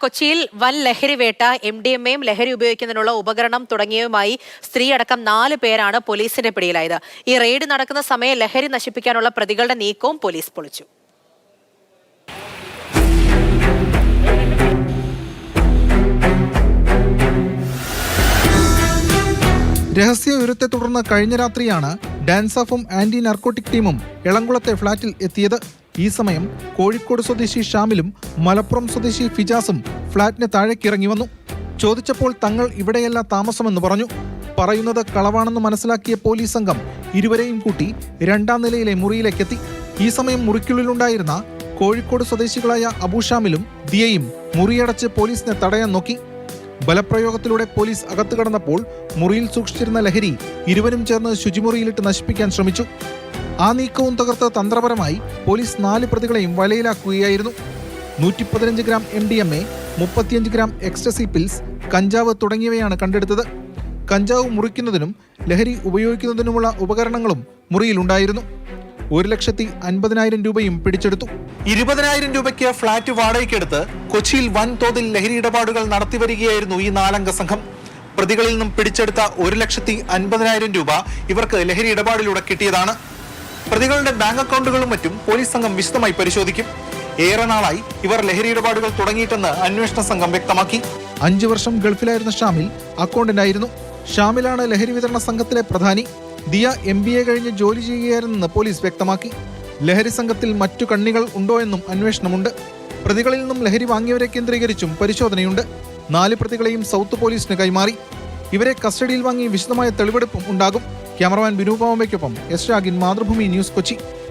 കൊച്ചിയിൽ വൻ ലഹരിവേട്ട MDMAയും ലഹരി ഉപയോഗിക്കുന്നതിനുള്ള ഉപകരണം തുടങ്ങിയവയുമായി സ്ത്രീയടക്കം 4 പേരാണ് പോലീസിന്റെ പിടിയിലായത്. ഈ റെയ്ഡ് നടക്കുന്ന സമയം ലഹരി നശിപ്പിക്കാനുള്ള പ്രതികളുടെ നീക്കവും പോലീസ് പൊളിച്ചു. രഹസ്യ വിവരത്തെ തുടർന്ന് കഴിഞ്ഞ രാത്രിയാണ് ഡാൻസ് ഓഫും ആന്റി നാർക്കോട്ടിക് ടീമും എളംകുളത്തെ ഫ്ളാറ്റിൽ എത്തിയത്. ഈ സമയം കോഴിക്കോട് സ്വദേശി ഷാമിലും മലപ്പുറം സ്വദേശി ഫിജാസും ഫ്ളാറ്റിന് താഴേക്കിറങ്ങി വന്നു. ചോദിച്ചപ്പോൾ തങ്ങൾ ഇവിടെയല്ല താമസമെന്ന് പറഞ്ഞു. പറയുന്നത് കളവാണെന്ന് മനസ്സിലാക്കിയ പോലീസ് സംഘം ഇരുവരെയും കൂട്ടി 2ാം നിലയിലെ മുറിയിലേക്കെത്തി. ഈ സമയം മുറിക്കുള്ളിലുണ്ടായിരുന്ന കോഴിക്കോട് സ്വദേശികളായ അബൂഷാമിലും ദിയയും മുറിയടച്ച് പോലീസിനെ തടയാൻ നോക്കി. ബലപ്രയോഗത്തിലൂടെ പോലീസ് അകത്തു കടന്നപ്പോൾ മുറിയിൽ സൂക്ഷിച്ചിരുന്ന ലഹരി ഇരുവരും ചേർന്ന് ശുചിമുറിയിലിട്ട് നശിപ്പിക്കാൻ ശ്രമിച്ചു. ആ നീക്കവും തകർത്ത് തന്ത്രപരമായി പോലീസ് 4 പ്രതികളെയും വലയിലാക്കുകയായിരുന്നു. 115 gram MDMA, 35 gram ecstasy pills, കഞ്ചാവ് തുടങ്ങിയവയാണ് കണ്ടെടുത്തത്. കഞ്ചാവ് മുറിക്കുന്നതിനും ലഹരി ഉപയോഗിക്കുന്നതിനുമുള്ള ഉപകരണങ്ങളും മുറിയിലുണ്ടായിരുന്നു. 1,50,000 രൂപയും പിടിച്ചെടുത്തു. 20,000 രൂപയ്ക്ക് ഫ്ളാറ്റ് വാടകയ്ക്കെടുത്ത് കൊച്ചിയിൽ വൻതോതിൽ ലഹരി ഇടപാടുകൾ നടത്തിവരികയായിരുന്നു ഈ 4-അംഗ സംഘം. പ്രതികളിൽ നിന്നും പിടിച്ചെടുത്ത 1,50,000 രൂപ ഇവർക്ക് ലഹരി ഇടപാടിലൂടെ കിട്ടിയതാണ്. പ്രതികളുടെ ബാങ്ക് അക്കൗണ്ടുകളും മറ്റും പോലീസ് സംഘം വിശദമായി പരിശോധിക്കും. ഏറെ നാളായി ഇവർ ലഹരി ഇടപാടുകൾ തുടങ്ങിയിട്ടെന്ന് അന്വേഷണ സംഘം വ്യക്തമാക്കി. 5 വർഷം ഗൾഫിലായിരുന്ന ഷാമിൽ അക്കൗണ്ടന്റായിരുന്നു. ഷാമിലാണ് ലഹരി വിതരണ സംഘത്തിലെ പ്രധാനി. ദിയ MBA കഴിഞ്ഞ് ജോലി ചെയ്യുകയായിരുന്നെന്ന് പോലീസ് വ്യക്തമാക്കി. ലഹരി സംഘത്തിൽ മറ്റു കണ്ണികൾ ഉണ്ടോ എന്നും അന്വേഷണമുണ്ട്. പ്രതികളിൽ നിന്നും ലഹരി വാങ്ങിയവരെ കേന്ദ്രീകരിച്ചും പരിശോധനയുണ്ട്. 4 പ്രതികളെയും സൗത്ത് പോലീസിന് കൈമാറി. ഇവരെ കസ്റ്റഡിയിൽ വാങ്ങി വിശദമായ തെളിവെടുപ്പും ഉണ്ടാകും. ക്യാമറമാൻ ബിനു പാവമ്പയ്ക്കൊപ്പം S. രാഗിൻ, മാതൃഭൂമി ന്യൂസ്, കൊച്ചി.